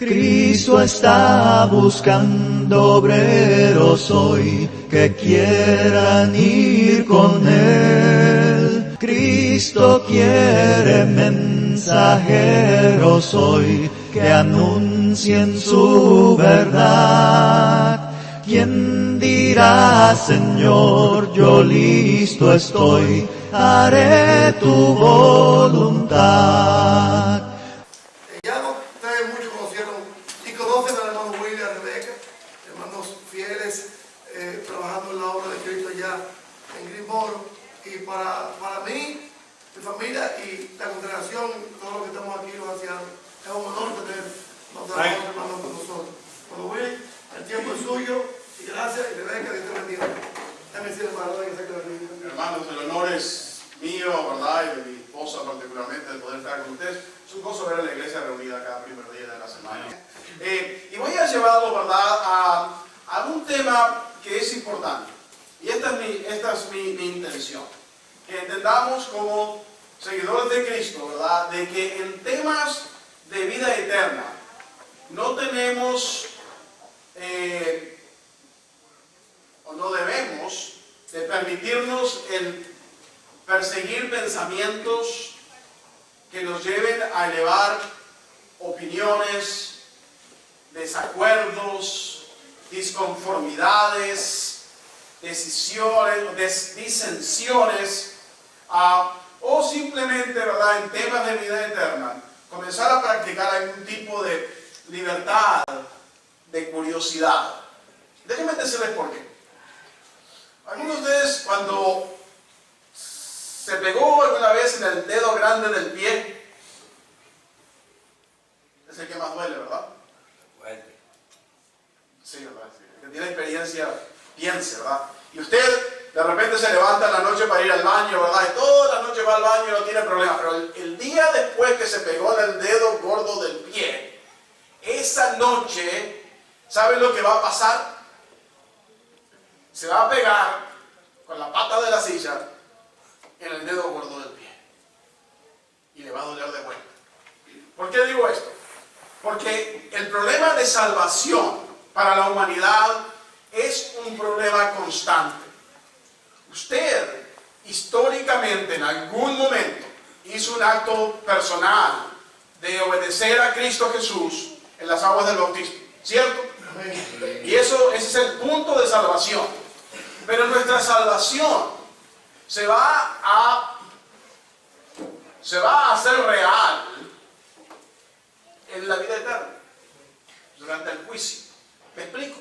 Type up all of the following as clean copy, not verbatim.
Cristo está buscando obreros hoy que quieran ir con Él. Cristo quiere mensajeros hoy que anuncien su verdad. ¿Quién dirá, Señor, yo listo estoy, haré tu voluntad? Ya ustedes muchos conocieron y conocen al hermano Willy y a Rebeca, hermanos fieles, trabajando en la obra de Cristo allá en Greensboro. Y para mí, mi familia y la congregación, todos los que estamos aquí, los ancianos, es un honor tener nuestros hermanos con nosotros. Hermano Willy, el tiempo es suyo, y gracias, y Rebeca, Dios te bendiga. Déjame decirle para que se quede bendiga. Hermanos, el honor es mío, ¿verdad? Y de mi esposa particularmente, de poder estar con ustedes. Es un gozo ver a la iglesia reunida cada primer día de la semana. Y voy a llevarlo, ¿verdad?, a un tema que es importante. Y esta es mi intención. Que entendamos como seguidores de Cristo, ¿verdad?, de que en temas de vida eterna no tenemos o no debemos de permitirnos el perseguir pensamientos que nos lleven a elevar opiniones, desacuerdos, disconformidades, decisiones, disensiones, o simplemente, ¿verdad?, en temas de vida eterna, comenzar a practicar algún tipo de libertad, de curiosidad. Déjenme decirles por qué. Algunos de ustedes, cuando se pegó alguna vez en el dedo grande del pie, es el que más duele, ¿verdad? Fuerte. Sí, ¿verdad? Sí. El que tiene experiencia, piense, ¿verdad? Y usted de repente se levanta en la noche para ir al baño, ¿verdad? Y toda la noche va al baño y no tiene problema. Pero el día después que se pegó en el dedo gordo del pie, esa noche, ¿sabe lo que va a pasar? Se va a pegar con la pata de la silla en el dedo gordo del pie. Y le va a doler de vuelta. ¿Por qué digo esto? Porque el problema de salvación para la humanidad es un problema constante. Usted, históricamente, en algún momento, hizo un acto personal de obedecer a Cristo Jesús en las aguas del bautismo, ¿cierto? Y ese es el punto de salvación. Pero nuestra salvación se va a hacer real en la vida eterna, durante el juicio. ¿Me explico?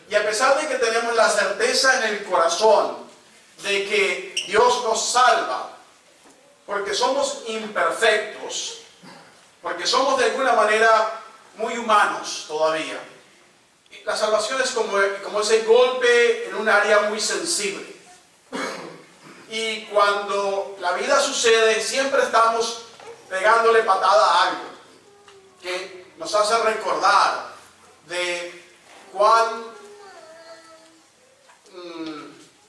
Y a pesar de que tenemos la certeza en el corazón de que Dios nos salva, porque somos imperfectos, porque somos de alguna manera muy humanos todavía, la salvación es como ese golpe en un área muy sensible. Y cuando la vida sucede, siempre estamos pegándole patada a algo que nos hace recordar de cuán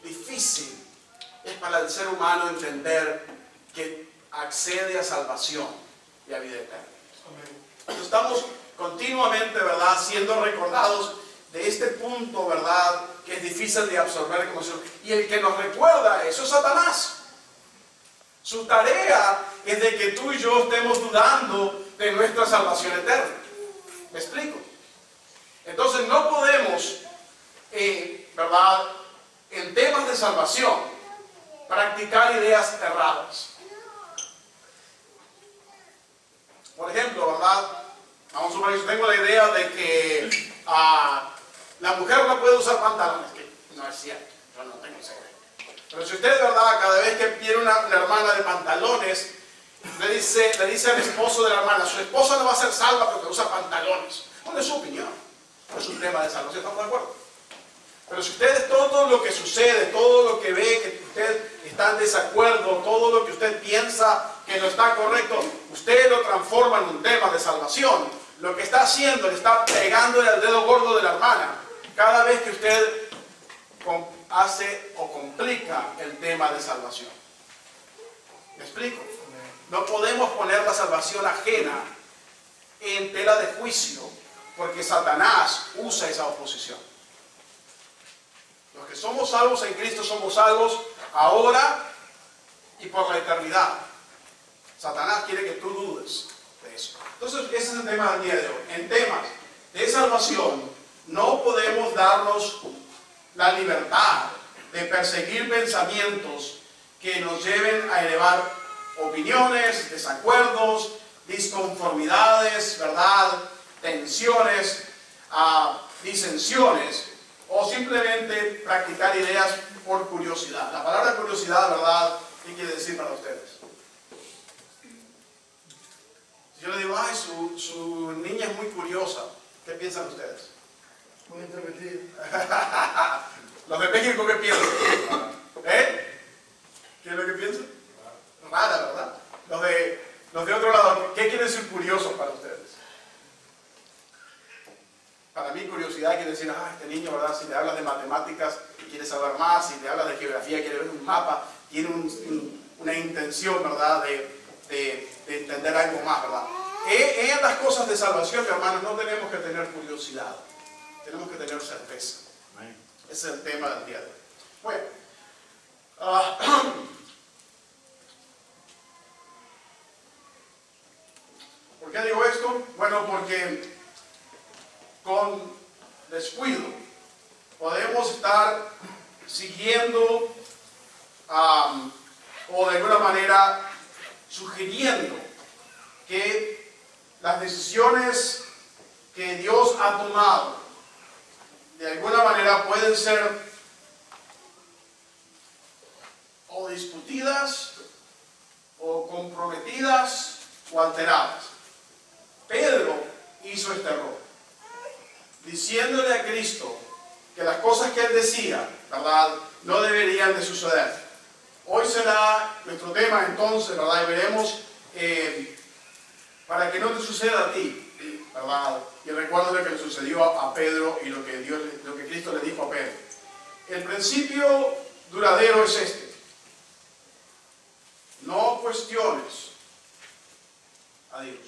difícil es para el ser humano entender que accede a salvación y a vida eterna. Entonces estamos continuamente, ¿verdad?, siendo recordados de este punto, ¿verdad?, que es difícil de absorber como si... Y el que nos recuerda eso es Satanás. Su tarea es de que tú y yo estemos dudando de nuestra salvación eterna. ¿Me explico? Entonces no podemos, ¿verdad?, en temas de salvación, practicar ideas erradas. Por ejemplo, ¿verdad?, vamos a suponer que yo tengo la idea de que la mujer no puede usar pantalones, que no es cierto, yo no tengo esa idea. Pero si usted, ¿verdad?, cada vez que viene una hermana de pantalones, le dice al esposo de la hermana, su esposa no va a ser salva porque usa pantalones. Bueno, es su opinión, no es un tema de salvación, ¿estamos de acuerdo? Pero si ustedes, todo lo que sucede, todo lo que ve, que usted está en desacuerdo, todo lo que usted piensa que no está correcto, usted lo transforma en un tema de salvación, lo que está haciendo, le está pegándole al dedo gordo de la hermana, cada vez que usted hace o complica el tema de salvación. ¿Me explico? No podemos poner la salvación ajena en tela de juicio, porque Satanás usa esa oposición. Los que somos salvos en Cristo somos salvos ahora y por la eternidad. Satanás quiere que tú dudes de eso. Entonces, ese es el tema del día de hoy. En temas de salvación, no podemos darnos la libertad de perseguir pensamientos que nos lleven a elevar opiniones, desacuerdos, disconformidades, ¿verdad? Tensiones, disensiones, o simplemente practicar ideas por curiosidad. La palabra curiosidad, ¿verdad? ¿Qué quiere decir para ustedes? Si yo le digo, ay, su niña es muy curiosa, ¿qué piensan ustedes? Muy entremetido. Los de México, ¿qué piensan? ¿Qué es lo que piensan? Rara, ¿verdad? Los de otro lado, ¿qué quiere decir curioso para ustedes? Para mí curiosidad quiere decir, este niño, ¿verdad? Si le hablas de matemáticas, quiere saber más. Si le hablas de geografía, quiere ver un mapa. Tiene una intención, ¿verdad? De entender algo más, ¿verdad? En las cosas de salvación, hermanos, no tenemos que tener curiosidad. Tenemos que tener certeza. Ese es el tema del día de hoy. Bueno. ¿Por qué digo esto? Bueno, porque con descuido podemos estar siguiendo o de alguna manera sugiriendo que las decisiones que Dios ha tomado de alguna manera pueden ser o discutidas o comprometidas o alteradas. Pedro hizo este error, diciéndole a Cristo que las cosas que él decía, ¿verdad?, no deberían de suceder. Hoy será nuestro tema entonces, ¿verdad?, y veremos para que no te suceda a ti, ¿verdad?, y recuerda lo que le sucedió a Pedro y lo que Cristo le dijo a Pedro. El principio duradero es este: no cuestiones a Dios.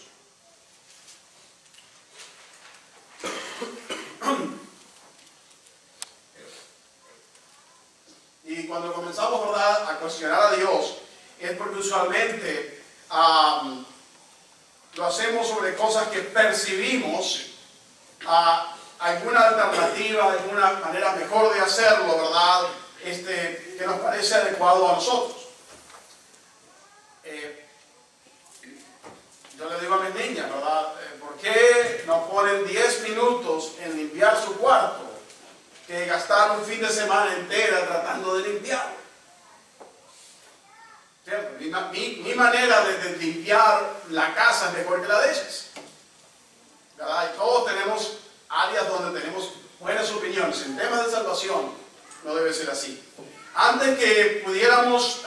Y cuando comenzamos, ¿verdad?, a cuestionar a Dios, es porque usualmente lo hacemos sobre cosas que percibimos alguna alternativa, alguna manera mejor de hacerlo, ¿verdad?, que nos parece adecuado a nosotros. Yo le digo a mis niñas, ¿verdad?, ¿por qué no ponen 10 minutos en limpiar su cuarto que gastar un fin de semana entera tratando de limpiarlo? ¿Cierto? Mi manera de limpiar la casa es mejor que la de ellas, ¿verdad? Y todos tenemos áreas donde tenemos buenas opiniones. En temas de salvación no debe ser así. Antes que pudiéramos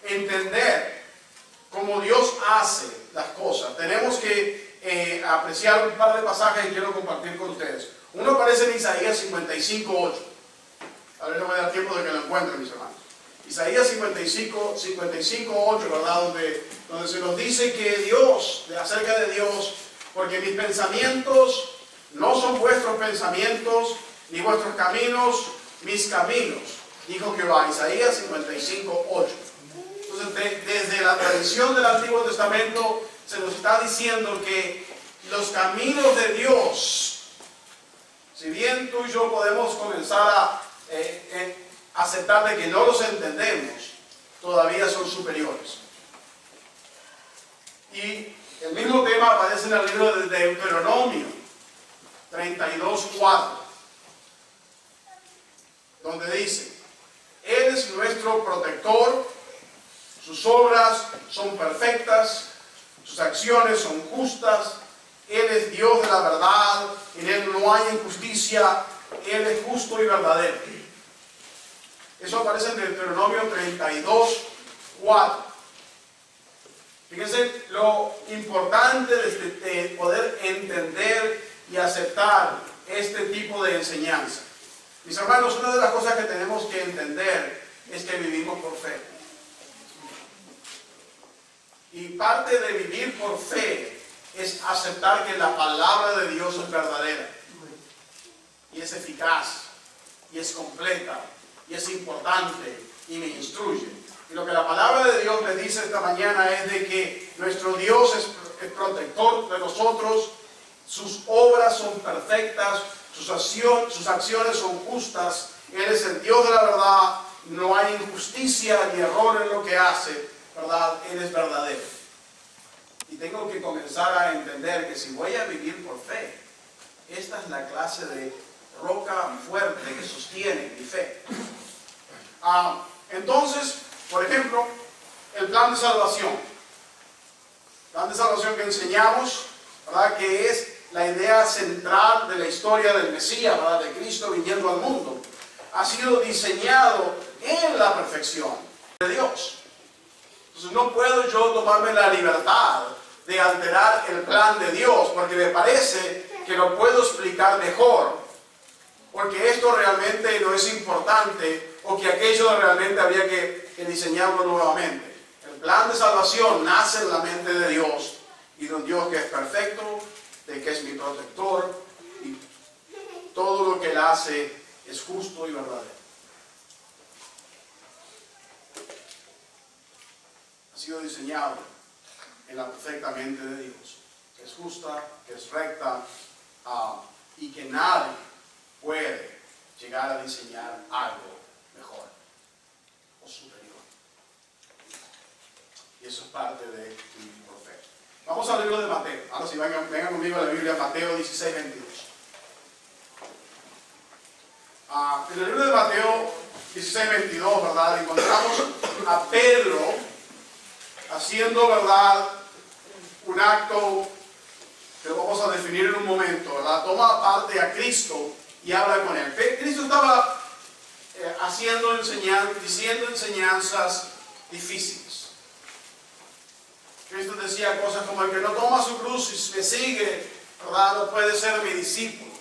entender cómo Dios hace las cosas, tenemos que apreciar un par de pasajes que quiero compartir con ustedes. Uno aparece en Isaías 55:8. A ver, no me da tiempo de que lo encuentren, mis hermanos. Isaías 55:8, ¿verdad? Donde se nos dice que Dios, acerca de Dios, porque mis pensamientos no son vuestros pensamientos, ni vuestros caminos, mis caminos, dijo Jehová. Isaías 55:8. Entonces, desde la tradición del Antiguo Testamento se nos está diciendo que los caminos de Dios, si bien tú y yo podemos comenzar a aceptar de que no los entendemos, todavía son superiores. Y el mismo tema aparece en el libro de Deuteronomio 32:4, donde dice: Él es nuestro protector, sus obras son perfectas, sus acciones son justas, Él es Dios de la verdad, en Él no hay injusticia, Él es justo y verdadero. Eso aparece en Deuteronomio 32:4. Fíjense lo importante de poder entender y aceptar este tipo de enseñanza. Mis hermanos, una de las cosas que tenemos que entender es que vivimos por fe. Y parte de vivir por fe es aceptar que la palabra de Dios es verdadera, y es eficaz, y es completa, y es importante, y me instruye. Y lo que la palabra de Dios me dice esta mañana es de que nuestro Dios es protector de nosotros, sus obras son perfectas, sus acciones son justas, Él es el Dios de la verdad, no hay injusticia ni error en lo que hace, ¿verdad? Él es verdadero. Y tengo que comenzar a entender que si voy a vivir por fe, esta es la clase de roca fuerte que sostiene mi fe. Entonces, por ejemplo, el plan de salvación. El plan de salvación que enseñamos, ¿verdad? Que es la idea central de la historia del Mesías, ¿verdad? De Cristo viniendo al mundo. Ha sido diseñado en la perfección de Dios. Entonces no puedo yo tomarme la libertad de alterar el plan de Dios, porque me parece que lo puedo explicar mejor, porque esto realmente no es importante, o que aquello realmente había que diseñarlo nuevamente. El plan de salvación nace en la mente de Dios, y de un Dios que es perfecto, de que es mi protector, y todo lo que Él hace es justo y verdadero. Ha sido diseñado en la perfecta mente de Dios, que es justa, que es recta, y que nadie puede llegar a diseñar algo mejor o superior. Y eso es parte de mi profeta. Vamos al libro de Mateo. Ahora sí, vengan conmigo a la Biblia, Mateo 16, 22. En el libro de Mateo 16, 22, ¿verdad? Encontramos a Pedro haciendo, ¿verdad?, un acto que lo vamos a definir en un momento, ¿verdad? Toma parte a Cristo y habla con él. Cristo estaba diciendo enseñanzas difíciles. Cristo decía cosas como: el que no toma su cruz y me sigue, ¿verdad?, no puede ser mi discípulo,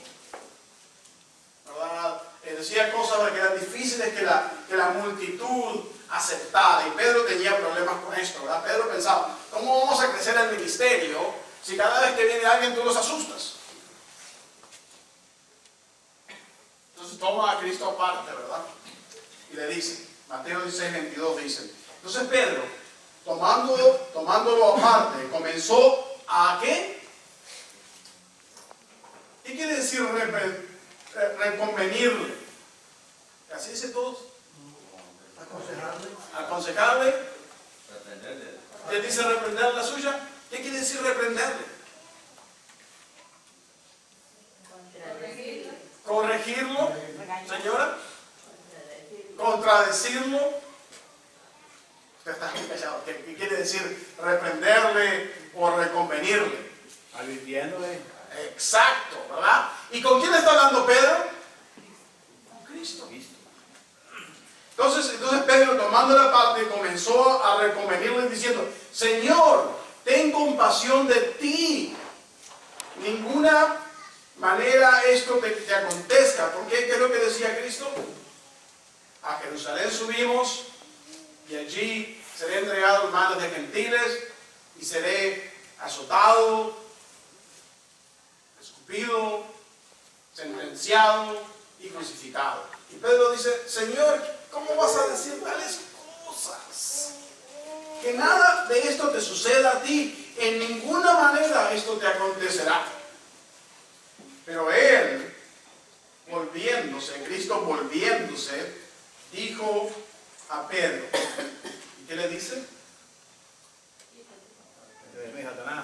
¿verdad? Decía cosas que eran difíciles que la multitud aceptara, y Pedro tenía problemas con esto, ¿verdad? Pedro pensaba: ¿cómo vamos a crecer el ministerio si cada vez que viene alguien tú los asustas? Entonces toma a Cristo aparte, ¿verdad? Y le dice, Mateo 16, 22 dice: entonces Pedro, tomándolo aparte, comenzó a ¿qué? ¿Qué quiere decir reconvenirle? ¿Así dice todos? Aconsejarle. Él dice reprender la suya. ¿Qué quiere decir reprenderle? Corregirlo, señora. Contradecirlo. Usted está muy callado. ¿Qué quiere decir reprenderle o reconvenirle? Advirtiéndole. Exacto, ¿verdad? ¿Y con quién está hablando Pedro? Con Cristo. Entonces Pedro, tomando la parte, comenzó a reconvenirle diciendo: Señor, ten compasión de ti. Ninguna manera esto te acontezca. ¿Por qué? ¿Qué es lo que decía Cristo? A Jerusalén subimos y allí seré entregado en manos de gentiles y seré azotado, escupido, sentenciado y crucificado. Y Pedro dice: Señor, ¿cómo vas a decir tales cosas? Que nada de esto te suceda a ti. En ninguna manera esto te acontecerá. Pero él, Cristo volviéndose, dijo a Pedro, ¿y qué le dice?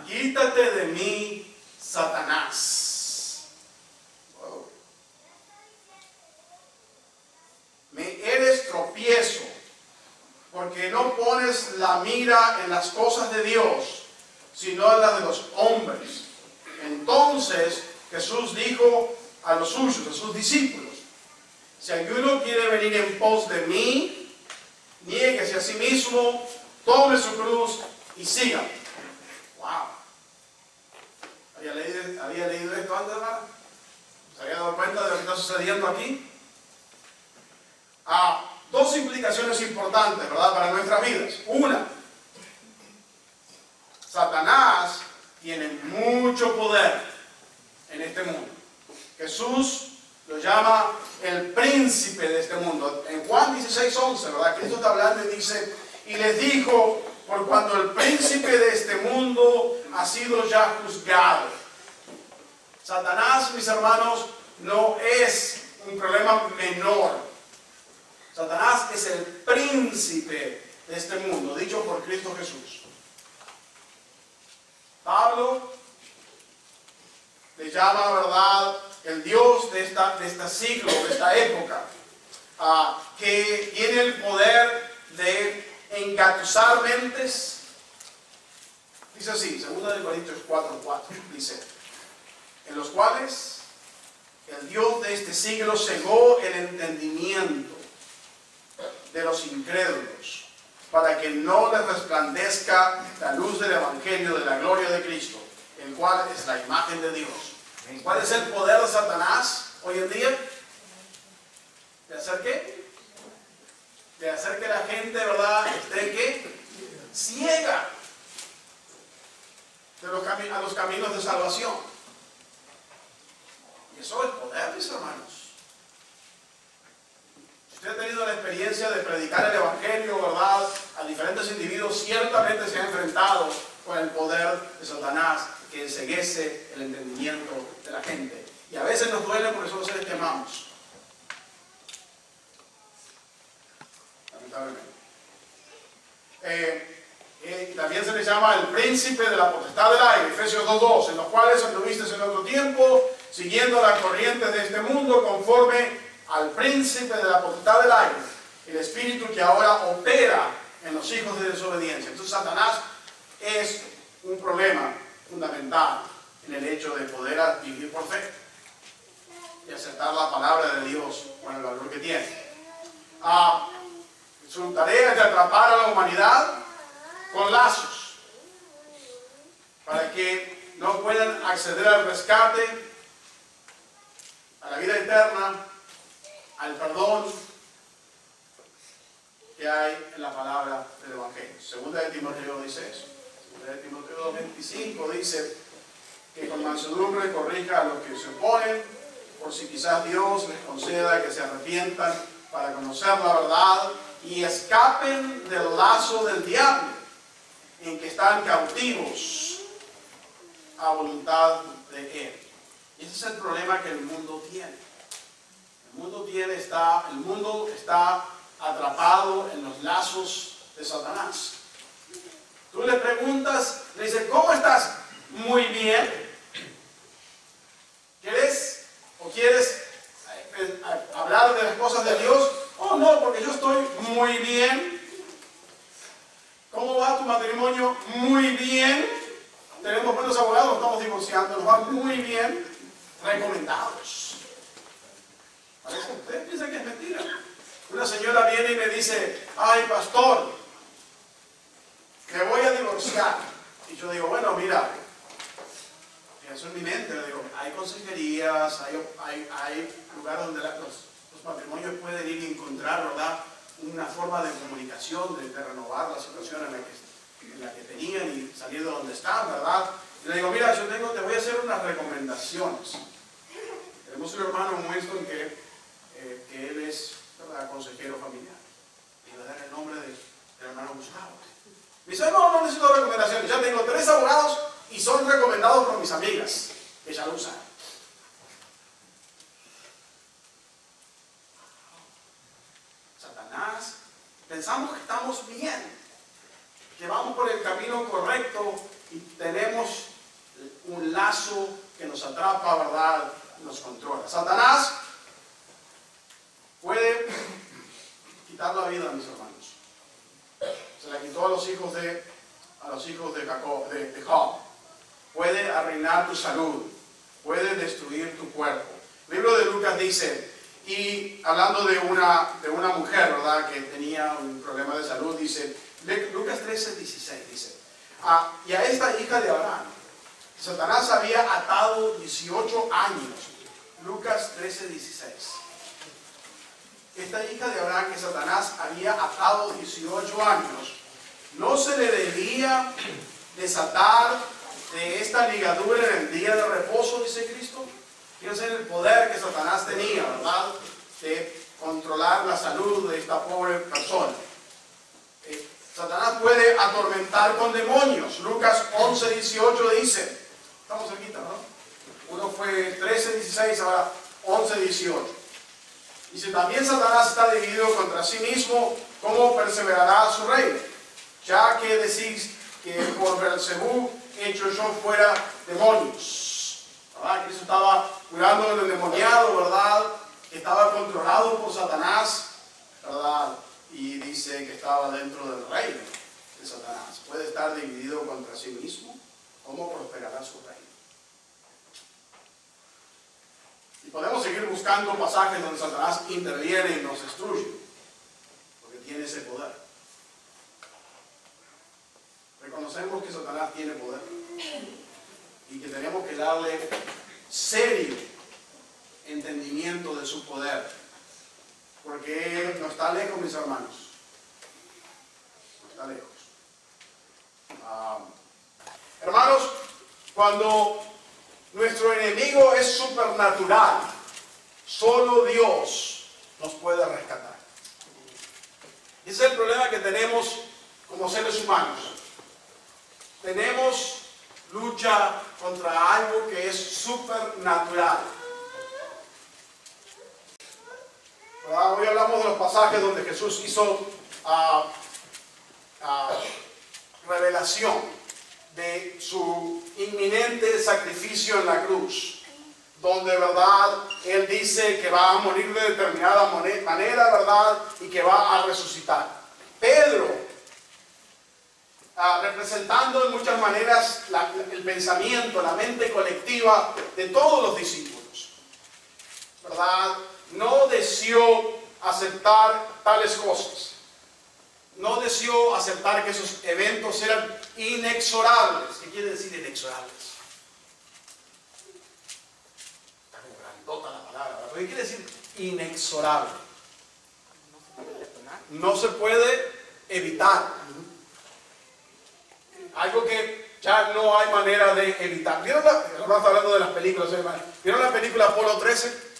Quítate de mí, Satanás. Wow. Me eres tropiezo, porque no pones la mira en las cosas de Dios, sino en las de los hombres. Entonces Jesús dijo a los suyos, a sus discípulos: si alguno quiere venir en pos de mí, niéguese a sí mismo, tome su cruz y sígame. Wow. ¿Había leído esto antes, hermano? ¿Se había dado cuenta de lo que está sucediendo aquí? Dos implicaciones importantes, ¿verdad?, para nuestras vidas. Una, Satanás tiene mucho poder en este mundo. Jesús lo llama el príncipe de este mundo. En Juan 16:11, ¿verdad? Cristo está hablando y dice, y les dijo, por cuanto el príncipe de este mundo ha sido ya juzgado. Satanás, mis hermanos, no es un problema menor. Satanás es el príncipe de este mundo, dicho por Cristo Jesús. Pablo le llama, ¿verdad?, el Dios de este siglo, de esta época, que tiene el poder de engatusar mentes. Dice así, 2 Corintios 4:4, dice, en los cuales el Dios de este siglo cegó el entendimiento de los incrédulos, para que no les resplandezca la luz del Evangelio de la gloria de Cristo, el cual es la imagen de Dios. ¿Cuál es el poder de Satanás hoy en día? ¿De hacer qué? De hacer que la gente, ¿verdad?, esté ¿qué? Ciega a los caminos de salvación. Y eso es poder, mis hermanos. Si usted ha tenido la experiencia de predicar el Evangelio, ¿verdad?, a diferentes individuos, ciertamente se ha enfrentado con el poder de Satanás, que enceguece el entendimiento de la gente. Y a veces nos duele porque somos seres que amamos. Lamentablemente. También se le llama el príncipe de la potestad del aire, Efesios 2:2, en los cuales anduviste en otro tiempo, siguiendo las corrientes de este mundo, conforme al príncipe de la potestad del aire, el espíritu que ahora opera en los hijos de desobediencia. Entonces Satanás es un problema fundamental en el hecho de poder vivir por fe y aceptar la palabra de Dios con el valor que tiene. Su tarea es de atrapar a la humanidad con lazos para que no puedan acceder al rescate, a la vida eterna, al perdón que hay en la palabra del Evangelio. Segunda de Timoteo dice eso. Segunda de Timoteo 2:25 dice que con mansedumbre corrija a los que se oponen, por si quizás Dios les conceda que se arrepientan para conocer la verdad y escapen del lazo del diablo, en que están cautivos a voluntad de él. Y ese es el problema que el mundo tiene. El mundo está atrapado en los lazos de Satanás. Tú le preguntas, le dices, ¿cómo estás? Muy bien. ¿Quieres hablar de las cosas de Dios? Oh, no, porque yo estoy muy bien. ¿Cómo va tu matrimonio? Muy bien. Tenemos buenos abogados, estamos divorciando, nos va muy bien. Recomendados. Ustedes piensan que es mentira. Una señora viene y me dice, ay, pastor, me voy a divorciar. Y yo digo, bueno, mira, pienso en mi mente, le digo, hay consejerías, hay lugares donde los matrimonios pueden ir y encontrar, ¿verdad?, una forma de comunicación, de renovar la situación en la que tenían y salir de donde están, ¿verdad? Y le digo, mira, te voy a hacer unas recomendaciones. Tenemos un hermano en Winston que él es, ¿verdad?, consejero familiar. Y le voy a dar el nombre del hermano Gustavo. Me dice, no necesito recomendaciones, ya tengo 3 abogados y son recomendados por mis amigas, que ya lo usan. Satanás, pensamos que estamos bien, que vamos por el camino correcto y tenemos un lazo que nos atrapa, ¿verdad?, nos controla. Satanás puede quitar la vida, mis hermanos. Se la quitó a los hijos de Job. Puede arruinar tu salud, puede destruir tu cuerpo. El libro de Lucas dice, y hablando de una mujer, ¿verdad?, que tenía un problema de salud, dice, Lucas 13:16 dice, y a esta hija de Abraham, Satanás había atado 18 años. Lucas 13:16. Esta hija de Abraham que Satanás había atado 18 años, no se le debía desatar de esta ligadura en el día de reposo, dice Cristo. Fíjense en el poder que Satanás tenía, ¿verdad? De controlar la salud de esta pobre persona. Satanás puede atormentar con demonios. Lucas 11:18 dice, estamos cerquita, ¿no? Uno fue 13:16, ahora 11:18. Dice, también Satanás está dividido contra sí mismo, ¿cómo perseverará su reino? Ya que decís que por Beelzebú he hecho yo fuera demonios. ¿Verdad? Cristo estaba curando al endemoniado, ¿verdad? Estaba controlado por Satanás, ¿verdad? Y dice que estaba dentro del reino de Satanás. Puede estar dividido contra sí mismo. ¿Cómo prosperará su reino? Y podemos seguir buscando pasajes donde Satanás interviene y nos destruye, porque tiene ese poder. Reconocemos que Satanás tiene poder y que tenemos que darle serio entendimiento de su poder, porque Él no está lejos, mis hermanos. No está lejos. Hermanos, cuando nuestro enemigo es supernatural, solo Dios nos puede rescatar. Ese es el problema que tenemos como seres humanos. Tenemos lucha contra algo que es supernatural. Hoy hablamos de los pasajes donde Jesús hizo revelación de su inminente sacrificio en la cruz, donde, ¿verdad?, Él dice que va a morir de determinada manera, ¿verdad?, y que va a resucitar. Pedro, representando en muchas maneras el pensamiento, la mente colectiva de todos los discípulos, ¿verdad?, no deseó aceptar tales cosas. No deseó aceptar que esos eventos eran inexorables. ¿Qué quiere decir inexorables? Está como grandota la palabra, ¿verdad? ¿Qué quiere decir inexorable? No se puede evitar. Algo que ya no hay manera de evitar. Estamos hablando de las películas. ¿Vieron la película Apolo 13?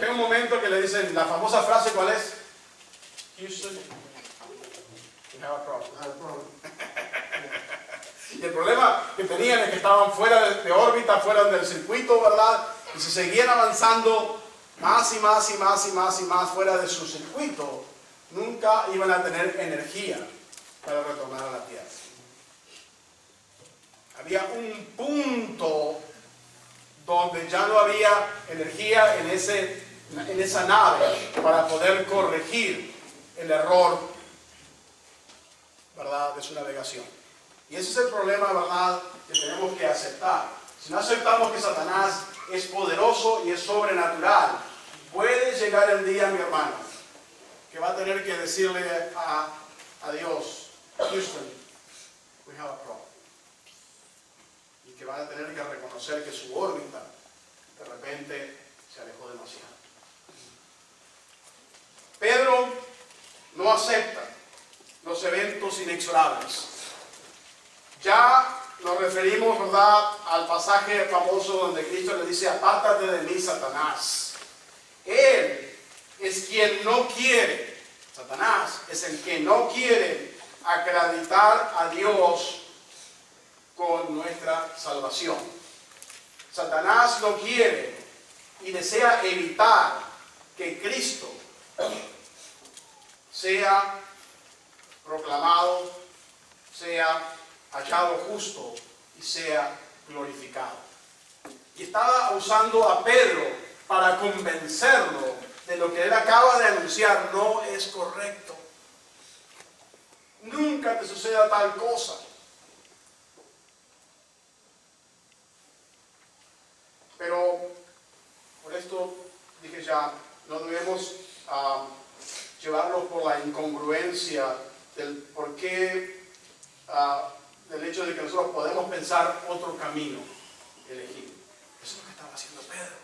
Llega un momento que le dicen la famosa frase, ¿cuál es? Houston, we have a problem. Y el problema que tenían es que estaban fuera de órbita, fuera del circuito, ¿verdad? Y si seguían avanzando más y más y más y más y más fuera de su circuito, nunca iban a tener energía para retornar a la Tierra. Había un punto donde ya no había energía en esa nave para poder corregir el error, ¿verdad?, de su navegación. Y ese es el problema, ¿verdad?, que tenemos que aceptar. Si no aceptamos que Satanás es poderoso y es sobrenatural, puede llegar el día, mi hermano, que va a tener que decirle a Dios, Houston, we have a problem. Y que van a tener que reconocer que su órbita de repente se alejó demasiado. Pedro no acepta los eventos inexorables. Ya nos referimos, ¿verdad?, al pasaje famoso donde Cristo le dice, apártate de mí, Satanás. Él es quien no quiere, Satanás es el que no quiere acreditar a Dios con nuestra salvación. Satanás no quiere y desea evitar que Cristo sea proclamado, sea hallado justo y sea glorificado. Y estaba usando a Pedro para convencerlo de lo que él acaba de anunciar no es correcto. Nunca te suceda tal cosa. Pero por esto dije ya, no debemos llevarlos por la incongruencia del por qué, del hecho de que nosotros podemos pensar otro camino elegido. Eso es lo que estaba haciendo Pedro.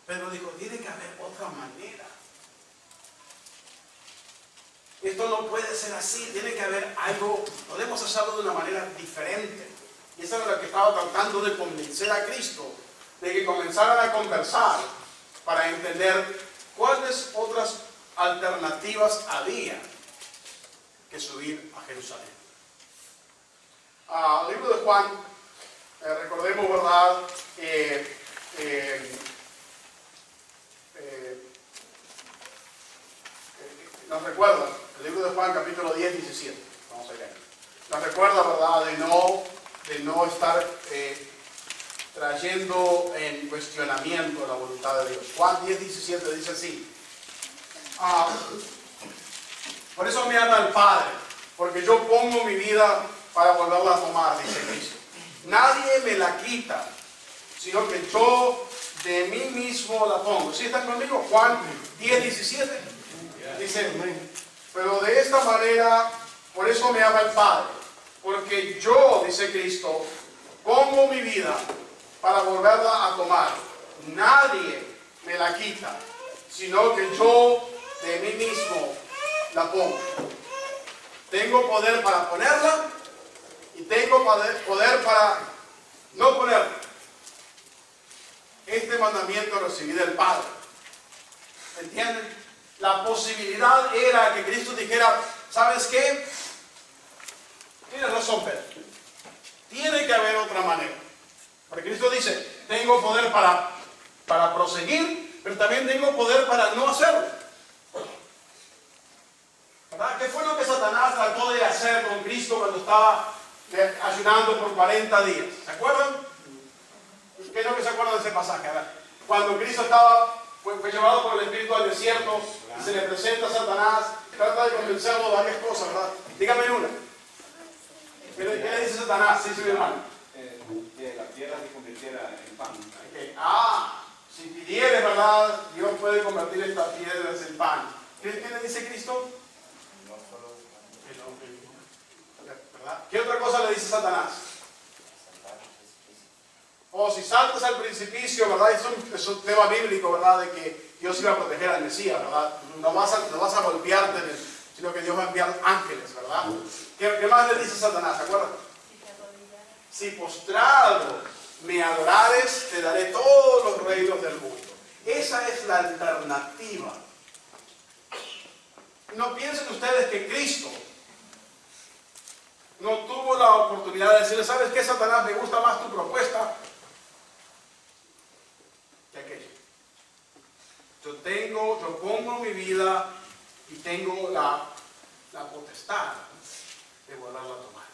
Pedro dijo, tiene que haber otra manera. Esto no puede ser así, tiene que haber algo, podemos hacerlo de una manera diferente. Y eso era lo que estaba tratando de convencer a Cristo, de que comenzaran a conversar para entender cuáles otras alternativas había que subir a Jerusalén. El libro de Juan, recordemos, ¿verdad? Nos recuerda, el libro de Juan, capítulo 10, 17. Vamos a leer. Nos recuerda, ¿verdad?, de no estar trayendo en cuestionamiento la voluntad de Dios. Juan 10, 17 dice así. Por eso me ama el Padre, porque yo pongo mi vida para volverla a tomar, dice Cristo. Nadie me la quita, sino que yo de mí mismo la pongo. ¿Sí están conmigo? Juan 10, 17. Dice, pero de esta manera, por eso me ama el Padre, porque yo, dice Cristo, pongo mi vida para volverla a tomar. Nadie me la quita, sino que yo de mí mismo la pongo. Tengo poder para ponerla y tengo poder para no ponerla. Este mandamiento recibí del Padre. ¿Entienden? La posibilidad era que Cristo dijera, ¿sabes qué? Tienes razón, Pedro. Tiene que haber otra manera. Porque Cristo dice, tengo poder para proseguir, pero también tengo poder para no hacerlo. ¿Verdad? ¿Qué fue lo que Satanás trató de hacer con Cristo cuando estaba ayunando por 40 días? ¿Se acuerdan? ¿Qué es lo que se acuerdan de ese pasaje? A ver, cuando Cristo fue llevado por el Espíritu al desierto y se le presenta a Satanás, trata de convencerlo de varias cosas, ¿verdad? Dígame una. ¿Qué le dice Satanás? Sí, mi hermano. Que la tierra se convirtiera en pan. Okay. Si pidieres, ¿verdad? Dios puede convertir estas piedras en pan. ¿Qué le dice Cristo? No solo ¿verdad? ¿Qué otra cosa le dice Satanás? O si saltas al precipicio, ¿verdad? Es un tema bíblico, ¿verdad? De que Dios iba a proteger al Mesías, ¿verdad? No vas a golpearte, sino que Dios va a enviar ángeles, ¿verdad? ¿Qué más le dice Satanás? ¿Se acuerdan? Si postrado me adorares, te daré todos los reinos del mundo. Esa es la alternativa. No piensen ustedes que Cristo no tuvo la oportunidad de decirle, ¿sabes qué, Satanás? Me gusta más tu propuesta que aquello. Yo pongo mi vida y tengo la potestad de volverla a tomar.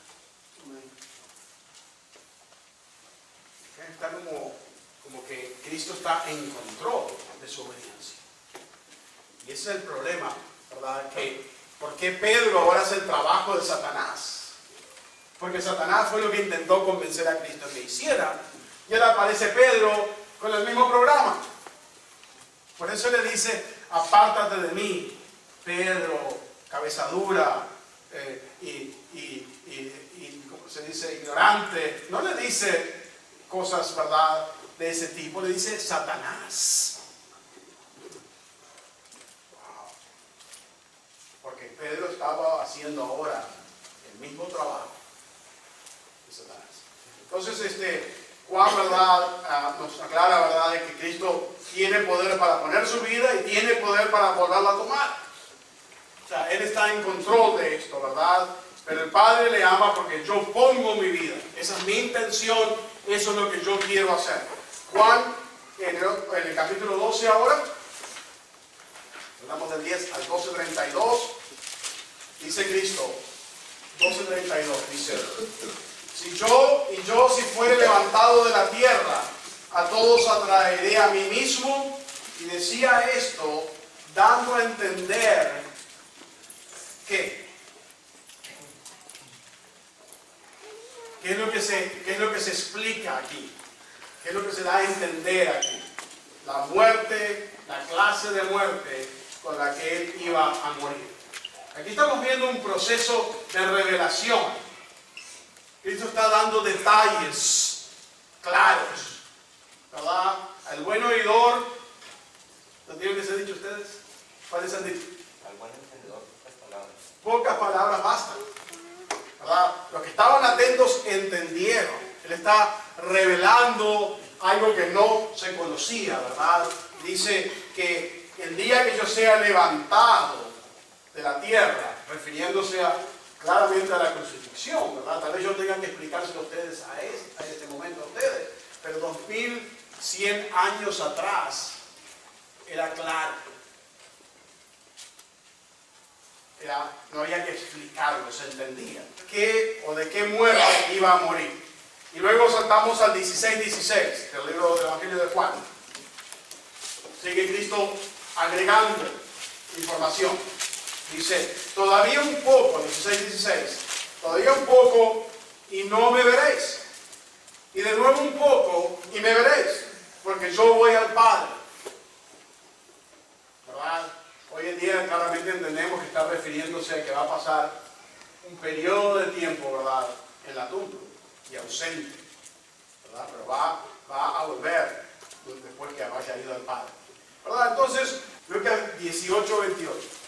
Está como que Cristo está en control de su obediencia. Y ese es el problema, ¿verdad? ¿Por qué Pedro ahora hace el trabajo de Satanás? Porque Satanás fue lo que intentó convencer a Cristo que hiciera. Y ahora aparece Pedro con el mismo programa. Por eso le dice, apártate de mí, Pedro, cabeza dura, ¿cómo se dice? Ignorante. No le dice cosas, ¿verdad?, de ese tipo, le dice Satanás. Wow. Porque Pedro estaba haciendo ahora el mismo trabajo de Satanás. Entonces, Juan, ¿verdad?, nos aclara, ¿verdad?, de que Cristo tiene poder para poner su vida y tiene poder para volverla a tomar. O sea, Él está en control de esto, ¿verdad? Pero el Padre le ama porque yo pongo mi vida. Esa es mi intención. Eso es lo que yo quiero hacer. Juan, en el capítulo 12 ahora, hablamos del 10 al 12:32, dice Cristo, 12:32, dice, si fuere levantado de la tierra, a todos atraeré a mí mismo, y decía esto, dando a entender que ¿Qué es lo que se explica aquí? ¿Qué es lo que se da a entender aquí? La muerte, la clase de muerte con la que Él iba a morir. Aquí estamos viendo un proceso de revelación. Cristo está dando detalles claros, ¿verdad? El buen oidor, ¿lo tienen que ser dicho ustedes? ¿Cuáles han dicho? Al buen entendedor, pocas palabras. Pocas palabras bastan. ¿Verdad? Los que estaban atentos entendieron. Él está revelando algo que no se conocía, ¿verdad? Dice que el día que yo sea levantado de la tierra, refiriéndose claramente a la crucifixión, ¿verdad? Tal vez yo tenga que explicárselo a ustedes a este momento a ustedes, pero 2100 años atrás era claro. No había que explicarlo, se entendía qué o de qué muerte iba a morir. Y luego saltamos al 16:16 del libro del Evangelio de Juan. Sigue Cristo agregando información. Dice, todavía un poco, 16:16, todavía un poco y no me veréis. Y de nuevo un poco y me veréis, porque yo voy al Padre. ¿Verdad? Hoy en día claramente entendemos que está refiriéndose a que va a pasar un periodo de tiempo, ¿verdad?, en la tumba y ausente, ¿verdad? Pero va a volver después que haya ido al Padre, ¿verdad? Entonces, Lucas 18:28.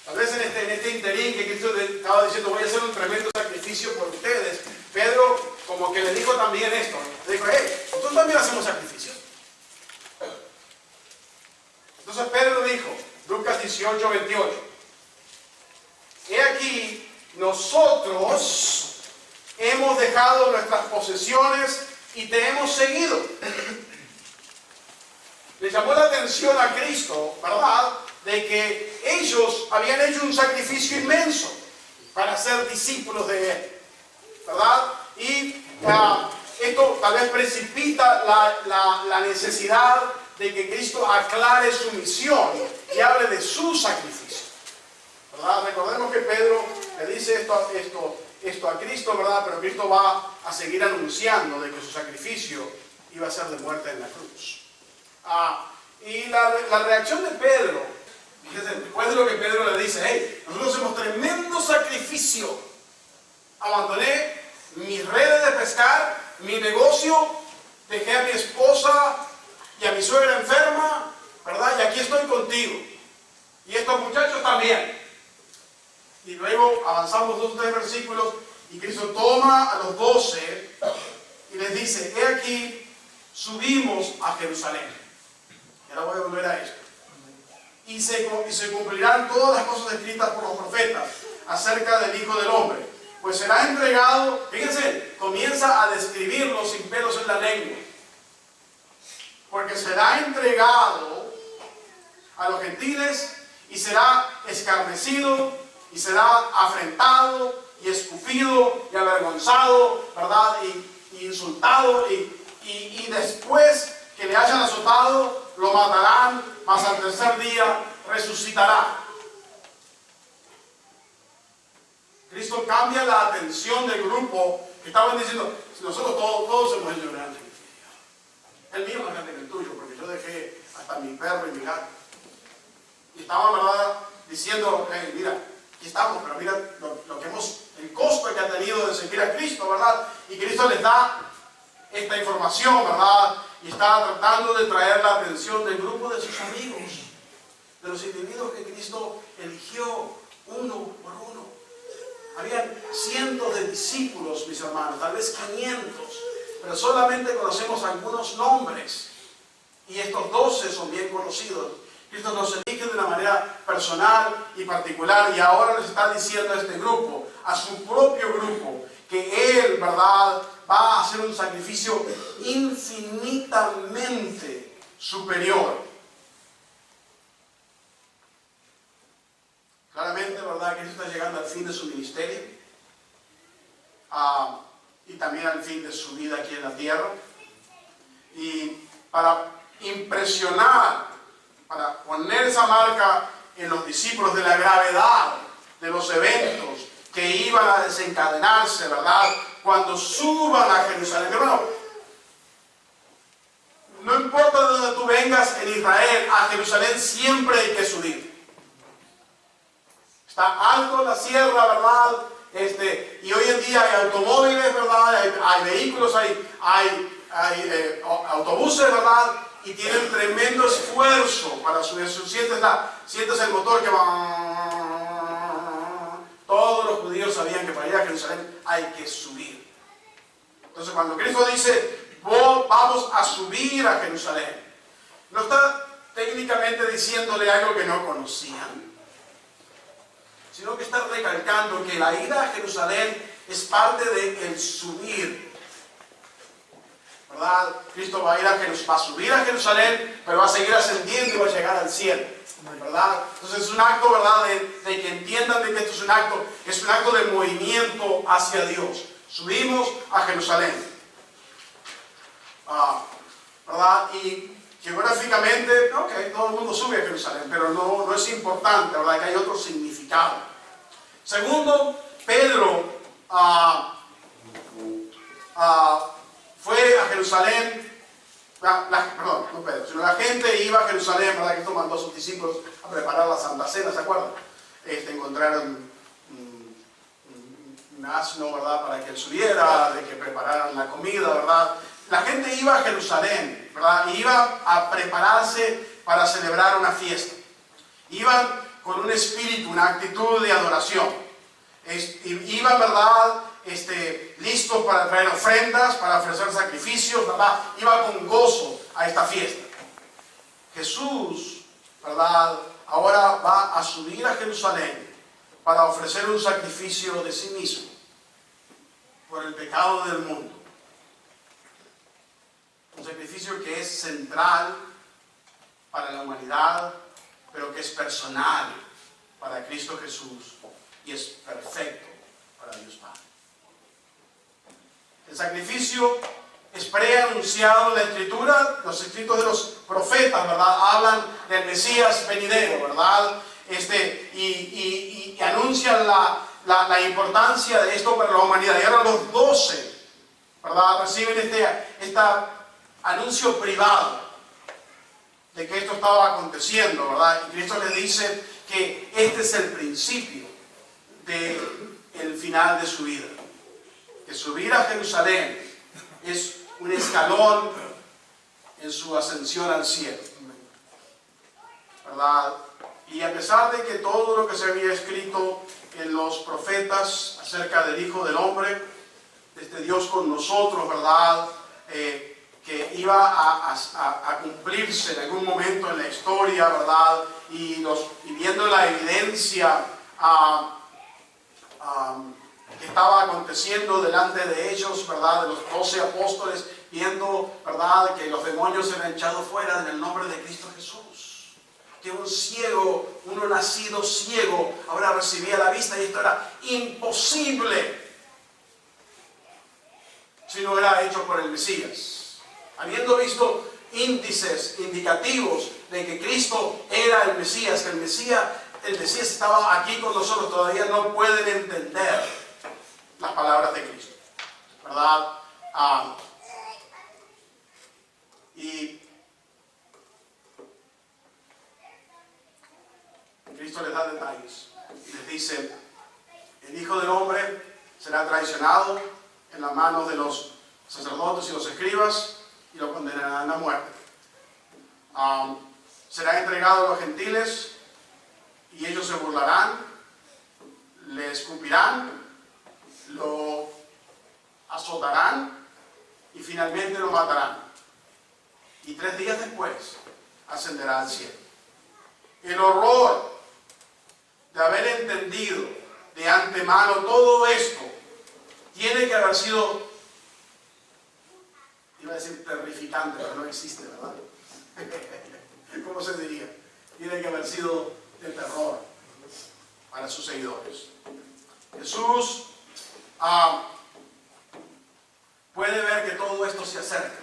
Tal vez en este interín que Cristo estaba diciendo, voy a hacer un tremendo sacrificio por ustedes, Pedro como que le dijo también esto, le dijo, hey, nosotros también hacemos sacrificios. Entonces Pedro dijo, Lucas 18:28, he aquí, nosotros hemos dejado nuestras posesiones y te hemos seguido. Le llamó la atención a Cristo, ¿verdad?, de que ellos habían hecho un sacrificio inmenso para ser discípulos de Él, ¿verdad? Y esto tal vez precipita la necesidad de que Cristo aclare su misión y hable de su sacrificio, ¿verdad? Recordemos que Pedro le dice esto a Cristo, ¿verdad? Pero Cristo va a seguir anunciando de que su sacrificio iba a ser de muerte en la cruz. Y la reacción de Pedro, fíjense, después de lo que Pedro le dice, hey, nosotros hacemos tremendo sacrificio, abandoné mis redes de pescar, mi negocio, dejé a mi esposa y a mi suegra enferma, ¿verdad? Y aquí estoy contigo. Y estos muchachos también. Y luego avanzamos 2 o 3 versículos y Cristo toma a los 12 y les dice, he aquí, subimos a Jerusalén. Y ahora voy a volver a esto. Y se cumplirán todas las cosas escritas por los profetas acerca del Hijo del Hombre. Pues será entregado, fíjense, comienza a describirlo sin pelos en la lengua. Porque será entregado a los gentiles y será escarnecido y será afrentado y escupido y avergonzado, ¿verdad? Y insultado y después que le hayan azotado, lo matarán, mas al tercer día resucitará. Cristo cambia la atención del grupo que estaban diciendo, nosotros todos hemos hecho grandes sacrificios. El mío es más grande que el tuyo, porque yo dejé hasta mi perro y mi gato. Y estaban, ¿verdad?, diciendo, hey, mira, aquí estamos, pero mira lo que el costo que ha tenido de seguir a Cristo, ¿verdad? Y Cristo les da esta información, ¿verdad? Y está tratando de traer la atención del grupo de sus amigos, de los individuos que Cristo eligió uno por uno. Habían cientos de discípulos, mis hermanos, tal vez 500, pero solamente conocemos algunos nombres. Y estos 12 son bien conocidos. Cristo nos elige de una manera personal y particular, y ahora les está diciendo a este grupo, a su propio grupo, que Él, ¿verdad?, va a hacer un sacrificio infinitamente superior. Claramente, ¿verdad?, Cristo está llegando al fin de su ministerio y también al fin de su vida aquí en la tierra. Y para impresionar, para poner esa marca en los discípulos de la gravedad de los eventos que iban a desencadenarse, ¿verdad?, cuando suban a Jerusalén. Hermano, no importa de donde tú vengas en Israel, a Jerusalén siempre hay que subir. Está alto la sierra, ¿verdad? Y hoy en día hay automóviles, ¿verdad? Hay vehículos, hay autobuses, ¿verdad? Y tienen tremendo esfuerzo para subir. Sientes el motor que va, Todos los judíos sabían que para ir a Jerusalén hay que subir. Entonces cuando Cristo dice, vamos a subir a Jerusalén, no está técnicamente diciéndole algo que no conocían, sino que está recalcando que la ida a Jerusalén es parte del subir. ¿Verdad? Cristo va a subir a Jerusalén, pero va a seguir ascendiendo y va a llegar al cielo. ¿Verdad? Entonces es un acto, ¿verdad?, de que entiendan de que esto es un acto de movimiento hacia Dios. Subimos a Jerusalén. ¿Verdad? Y geográficamente, ok, todo el mundo sube a Jerusalén, pero no es importante, ¿verdad?, que hay otro significado. Segundo, Pedro fue a Jerusalén. Perdón, no Pedro, sino la gente iba a Jerusalén, ¿verdad? Cristo mandó a sus discípulos a preparar la Santa Cena, ¿se acuerdan? Encontraron un asno, ¿verdad?, para que él subiera, de que prepararan la comida, ¿verdad? La gente iba a Jerusalén, ¿verdad? Iba a prepararse para celebrar una fiesta. Iban con un espíritu, una actitud de adoración. Iban, ¿verdad?, listos para traer ofrendas, para ofrecer sacrificios, ¿verdad? Iba con gozo a esta fiesta. Jesús, ¿verdad?, ahora va a subir a Jerusalén para ofrecer un sacrificio de sí mismo por el pecado del mundo. Un sacrificio que es central para la humanidad, pero que es personal para Cristo Jesús y es perfecto para Dios Padre. El sacrificio es preanunciado en la Escritura. Los escritos de los profetas, ¿verdad?, hablan del Mesías venidero, ¿verdad? Y anuncian la importancia de esto para la humanidad. Y ahora los 12, ¿verdad?, reciben este anuncio privado de que esto estaba aconteciendo, ¿verdad? Y Cristo les dice que este es el principio del final de su vida. Que subir a Jerusalén es un escalón en su ascensión al cielo, ¿verdad? Y a pesar de que todo lo que se había escrito en los profetas acerca del Hijo del Hombre, de este Dios con nosotros, ¿verdad?, que iba a cumplirse en algún momento en la historia, ¿verdad?, y viendo la evidencia que estaba aconteciendo delante de ellos, ¿verdad?, de los 12 apóstoles, viendo, ¿verdad?, que los demonios se habían echado fuera en el nombre de Cristo Jesús. Que un ciego, uno nacido ciego, ahora recibía la vista, y esto era imposible si no era hecho por el Mesías. Habiendo visto índices indicativos de que Cristo era el Mesías, que el Mesías estaba aquí con nosotros, todavía no pueden entender las palabras de Cristo, ¿verdad? Y Cristo les da detalles y les dice: el Hijo del Hombre será traicionado en las manos de los sacerdotes y los escribas y lo condenarán a muerte. Será entregado a los gentiles y ellos se burlarán, le escupirán, lo azotarán y finalmente lo matarán. Y 3 días después ascenderá al cielo. El horror de haber entendido de antemano todo esto tiene que haber sido, iba a decir terrificante, pero no existe, ¿verdad? ¿Cómo se diría? Tiene que haber sido de terror para sus seguidores. Jesús puede ver que todo esto se acerca,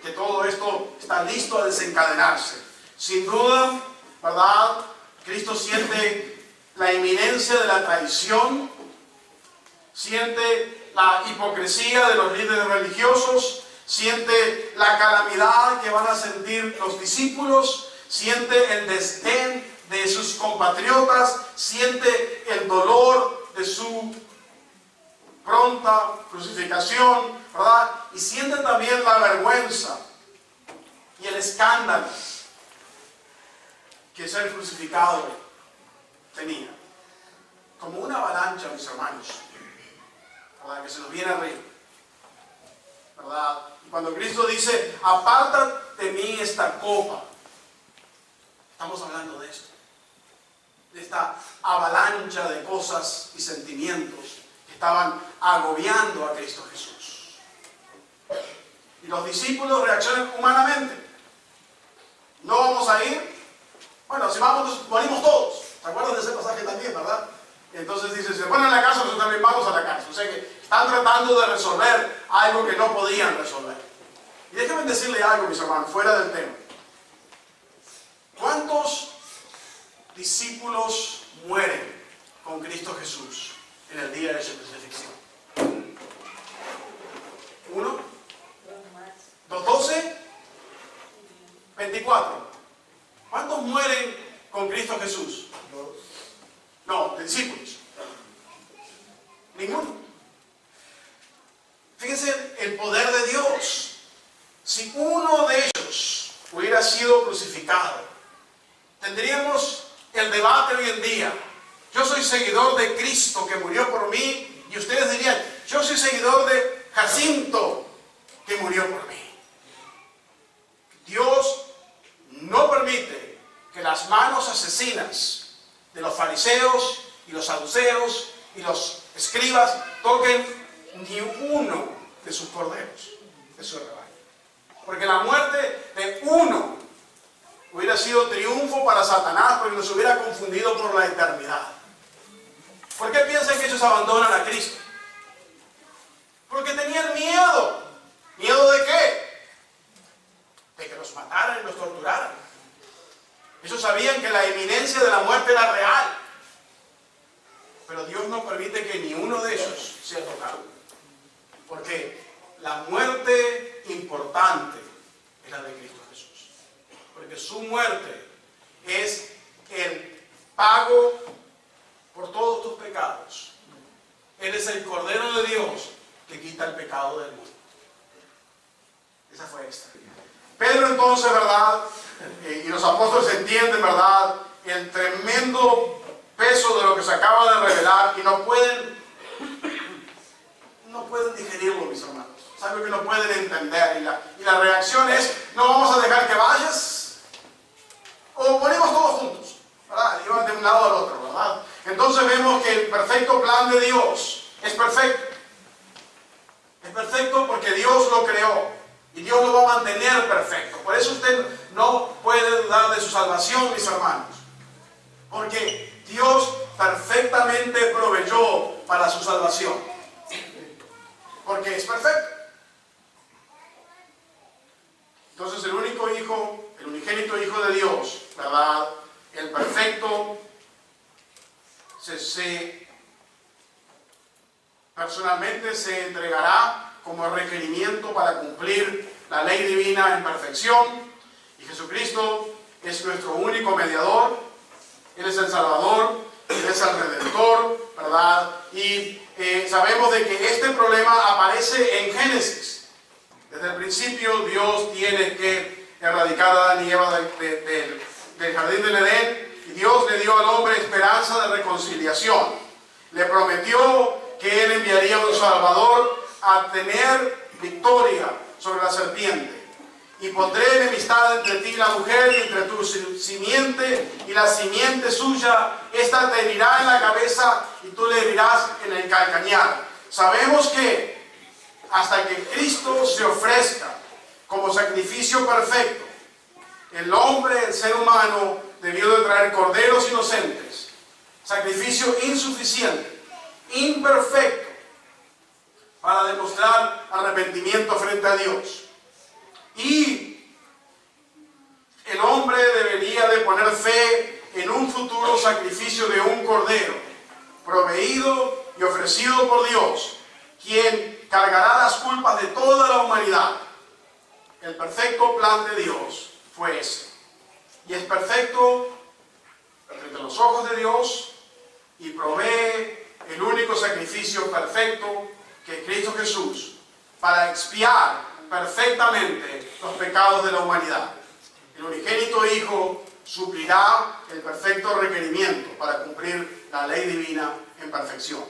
que todo esto está listo a desencadenarse. Sin duda, ¿verdad?, Cristo siente la inminencia de la traición, siente la hipocresía de los líderes religiosos, siente la calamidad que van a sentir los discípulos, siente el desdén de sus compatriotas, siente el dolor de su pronta crucificación, ¿verdad? Y siente también la vergüenza y el escándalo que ser crucificado tenía. como una avalancha, mis hermanos, ¿verdad? Que se nos viene arriba, ¿verdad? Y cuando Cristo dice, aparta de mí esta copa, estamos hablando de esto, de esta avalancha de cosas y sentimientos que estaban agobiando a Cristo Jesús. Y los discípulos reaccionan humanamente. No vamos a ir. Bueno, si vamos, nos morimos todos. ¿Se acuerdan de ese pasaje también, verdad? Entonces dice, si se ponen en la casa, nosotros también vamos a la casa. O sea que están tratando de resolver algo que no podían resolver. Y déjenme decirle algo, mis hermanos, fuera del tema. ¿Cuántos discípulos mueren con Cristo Jesús en el día de su crucifixión? ¿1? ¿12? 24. ¿Cuántos mueren con Cristo Jesús? No, discípulos. Ninguno. Fíjense el poder de Dios. Si uno de ellos hubiera sido crucificado, tendríamos el debate hoy en día. Yo soy seguidor de Cristo que murió por mí, y ustedes dirían, yo soy seguidor de Jacinto que murió por mí. Dios no permite que las manos asesinas de los fariseos y los saduceos y los escribas toquen ni uno de sus corderos, de su rebaño. Porque la muerte de uno hubiera sido triunfo para Satanás, porque nos hubiera confundido por la eternidad. ¿Por qué piensan que ellos abandonan a Cristo? Porque tenían miedo. ¿Miedo de qué? De que los mataran y los torturaran. Ellos sabían que la inminencia de la muerte era real. Pero Dios no permite que ni uno de ellos sea tocado. Porque la muerte importante es la de Cristo Jesús. Porque su muerte es el pago por todos tus pecados. Él es el Cordero de Dios que quita el pecado del mundo. Esa fue esta. Pedro entonces, ¿verdad? Y los apóstoles entienden, ¿verdad? El tremendo peso de lo que se acaba de revelar y no pueden digerirlo, mis hermanos. Es algo que no pueden entender. Y la reacción es, no vamos a dejar que vayas, o ponemos todos juntos, ¿verdad? Y van de un lado al otro, ¿verdad? Entonces vemos que el perfecto plan de Dios es perfecto. Es perfecto porque Dios lo creó. Y Dios lo va a mantener perfecto. Por eso usted no puede dudar de su salvación, mis hermanos. Porque Dios perfectamente proveyó para su salvación. Porque es perfecto. Entonces el único hijo, el unigénito hijo de Dios, ¿verdad? El perfecto, personalmente se entregará como requerimiento para cumplir la ley divina en perfección. Y Jesucristo es nuestro único mediador. Él es el Salvador, Él es el Redentor, ¿verdad? Y sabemos de que este problema aparece en Génesis. Desde el principio Dios tiene que erradicar a Adán y Eva del jardín del Edén, y Dios le dio al hombre esperanza de reconciliación. Le prometió que Él enviaría un Salvador a tener victoria sobre la serpiente. Y pondré enemistad entre ti y la mujer, y entre tu simiente y la simiente suya. Esta te herirá en la cabeza y tú le herirás en el calcañar. Sabemos que hasta que Cristo se ofrezca como sacrificio perfecto, el hombre, el ser humano, debió de traer corderos inocentes, sacrificio insuficiente, imperfecto, para demostrar arrepentimiento frente a Dios. Y el hombre debería de poner fe en un futuro sacrificio de un cordero, proveído y ofrecido por Dios, quien cargará las culpas de toda la humanidad. El perfecto plan de Dios fue ese. Y es perfecto frente a los ojos de Dios y provee el único sacrificio perfecto que es Cristo Jesús, para expiar perfectamente los pecados de la humanidad. El unigénito Hijo suplirá el perfecto requerimiento para cumplir la ley divina en perfección.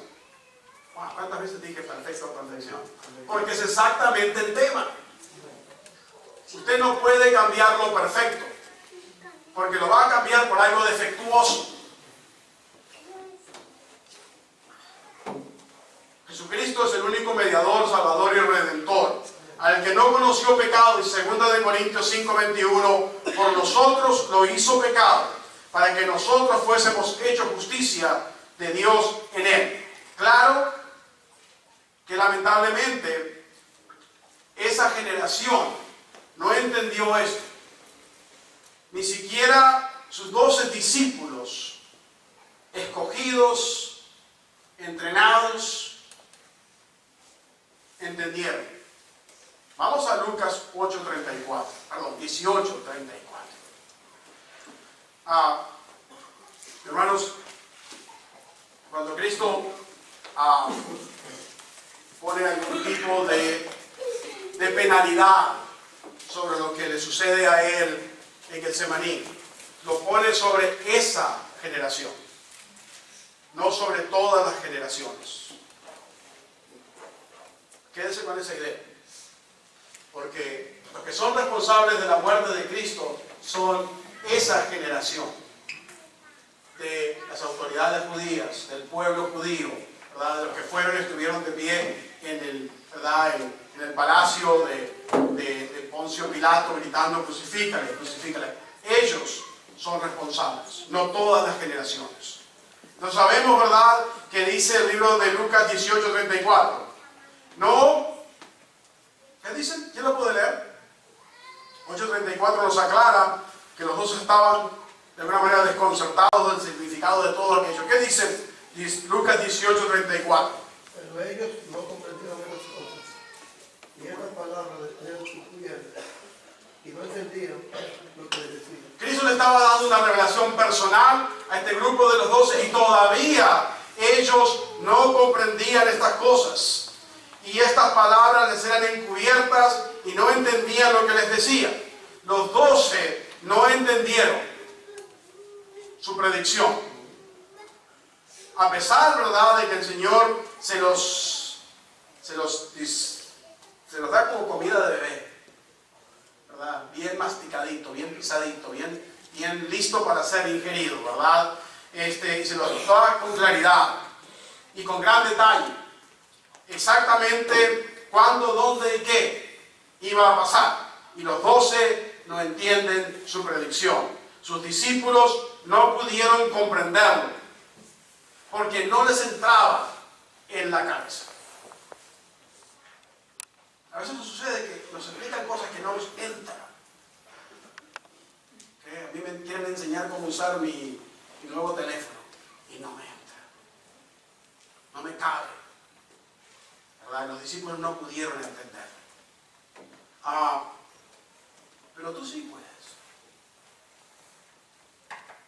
Wow, ¿cuántas veces dije perfecto o perfección? Porque es exactamente el tema. Usted no puede cambiar lo perfecto, porque lo va a cambiar por algo defectuoso. Jesucristo es el único mediador, salvador y redentor, al que no conoció pecado, y 2 Corintios 5:21, por nosotros lo hizo pecado, para que nosotros fuésemos hechos justicia de Dios en él. Claro que lamentablemente esa generación no entendió esto. Ni siquiera sus 12 discípulos, escogidos, entrenados, entendieron. Vamos a Lucas 18:34. Hermanos, cuando Cristo pone algún tipo de penalidad sobre lo que le sucede a él en Getsemaní, lo pone sobre esa generación, no sobre todas las generaciones. Quédese con esa idea, porque los que son responsables de la muerte de Cristo son esa generación de las autoridades judías, del pueblo judío, ¿verdad? De los que fueron y estuvieron de pie en el palacio de Poncio Pilato gritando: crucifícale, crucifícale. Ellos son responsables, no todas las generaciones. Entonces sabemos, ¿verdad?, que dice el libro de Lucas 18:34. No, ¿qué dicen? ¿Quién lo puede leer? 8:34 nos aclara que los dos estaban de alguna manera desconcertados del significado de todo aquello. ¿Qué dice Lucas 18:34? Pero ellos no comprendieron las cosas, y estas palabras eran suficientes, y no entendieron lo que les decía. Cristo le estaba dando una revelación personal a este grupo de los 12 y todavía ellos no comprendían estas cosas. Y estas palabras les eran encubiertas y no entendían lo que les decía. Los 12 no entendieron su predicción. A pesar, ¿verdad?, de que el Señor se los da como comida de bebé, ¿verdad? Bien masticadito, bien pisadito, bien listo para ser ingerido, ¿verdad? Y se los da con claridad y con gran detalle. Exactamente cuándo, dónde y qué iba a pasar. Y los 12 no entienden su predicción. Sus discípulos no pudieron comprenderlo, porque no les entraba en la cabeza. A veces nos sucede que nos explican cosas que no nos entran. A mí me quieren enseñar cómo usar mi nuevo teléfono y no me entra. No me cabe. ¿Verdad? Los discípulos no pudieron entender. Pero tú sí puedes.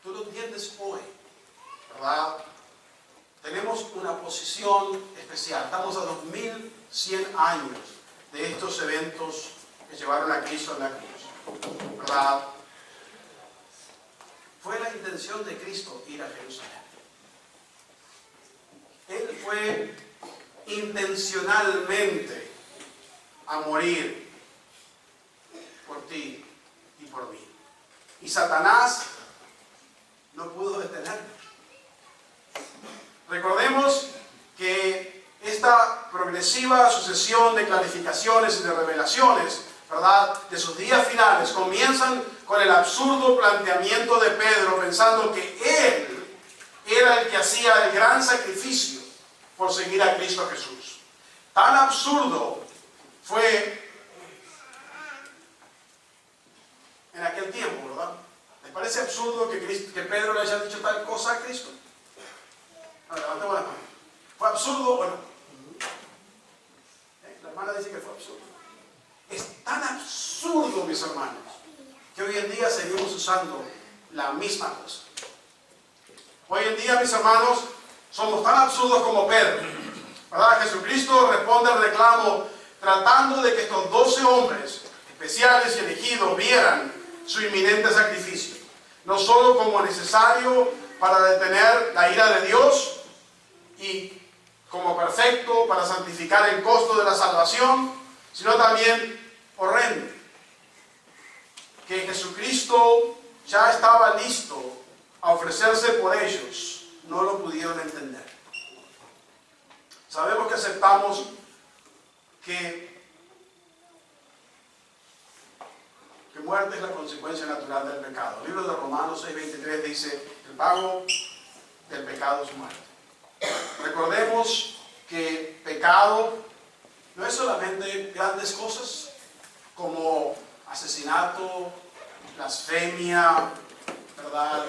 Tú lo entiendes hoy, ¿verdad? Tenemos una posición especial. Estamos a 2100 años de estos eventos que llevaron a Cristo en la cruz, ¿verdad? Fue la intención de Cristo ir a Jerusalén. Él fue intencionalmente a morir por ti y por mí. Y Satanás no pudo detenerlo. Recordemos que esta progresiva sucesión de clarificaciones y de revelaciones, ¿verdad?, de sus días finales comienzan con el absurdo planteamiento de Pedro, pensando que él era el que hacía el gran sacrificio por seguir a Cristo Jesús. Tan absurdo fue en aquel tiempo, ¿verdad? ¿Les parece absurdo que Pedro le haya dicho tal cosa a Cristo? Levantemos la mano. ¿Fue absurdo o no? La hermana dice que fue absurdo. Es tan absurdo, mis hermanos, que hoy en día seguimos usando la misma cosa. Hoy en día, mis hermanos, somos tan absurdos como Pedro, ¿verdad? Jesucristo responde al reclamo tratando de que estos 12 hombres especiales y elegidos vieran su inminente sacrificio, no solo como necesario para detener la ira de Dios y como perfecto para santificar el costo de la salvación, sino también horrendo. Que Jesucristo ya estaba listo a ofrecerse por ellos, no lo pudieron entender. Sabemos que aceptamos que muerte es la consecuencia natural del pecado. El libro de Romanos 6:23 dice: el pago del pecado es muerte. Recordemos que pecado no es solamente grandes cosas como asesinato, blasfemia, ¿verdad?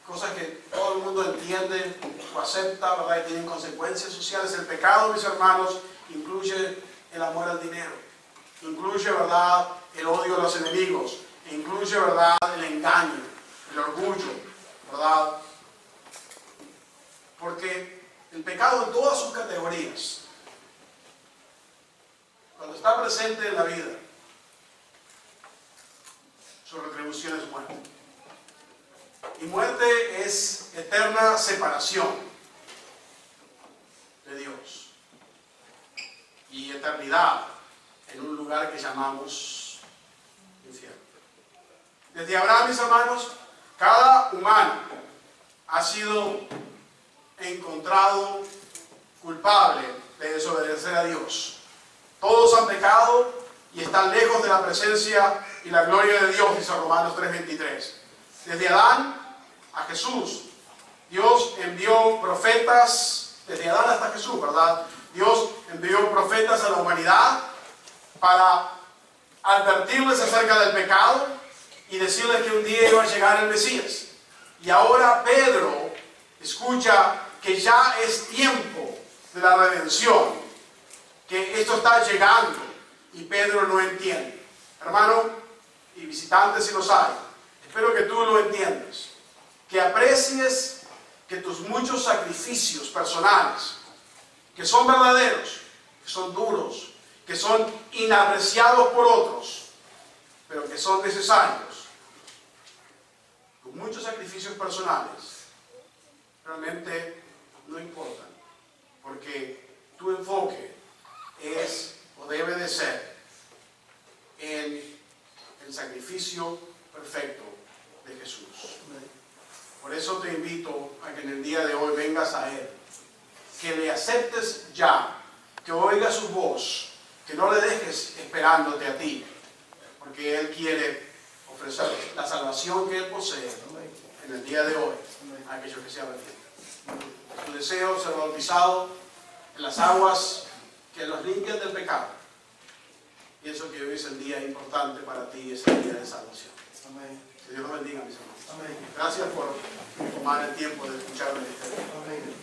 Cosas que todo el mundo entiende o acepta, ¿verdad? Y tienen consecuencias sociales. El pecado, mis hermanos, incluye el amor al dinero, incluye, ¿verdad?, el odio a los enemigos, incluye, ¿verdad?, el engaño, el orgullo, ¿verdad? Porque el pecado en todas sus categorías, cuando está presente en la vida, su retribución es muerte. Y muerte es eterna separación de Dios y eternidad en un lugar que llamamos infierno. Desde Abraham, mis hermanos, cada humano ha sido encontrado culpable de desobedecer a Dios. Todos han pecado y están lejos de la presencia y la gloria de Dios, dice Romanos 3:23. Desde Adán a Jesús, Dios envió profetas, desde Adán hasta Jesús, ¿verdad? Dios envió profetas a la humanidad para advertirles acerca del pecado y decirles que un día iba a llegar el Mesías. Y ahora Pedro escucha que ya es tiempo de la redención, que esto está llegando, y Pedro no entiende. Hermano, y visitantes si los hay, espero que tú lo entiendas, que aprecies que tus muchos sacrificios personales, que son verdaderos, que son duros, que son inapreciados por otros, pero que son necesarios, tus muchos sacrificios personales realmente no importan, porque tu enfoque es o debe de ser en el sacrificio perfecto de Jesús. Por eso te invito a que en el día de hoy vengas a Él, que le aceptes ya, que oigas su voz, que no le dejes esperándote a ti, porque Él quiere ofrecer la salvación que Él posee en el día de hoy a aquellos que se arrepienten. Tu deseo ser bautizado en las aguas que los limpian del pecado. Pienso que hoy es el día importante para ti, es el día de salvación. Amén. Que Dios los bendiga, mis hermanos. Amén. Gracias por tomar el tiempo de escucharme. Amén.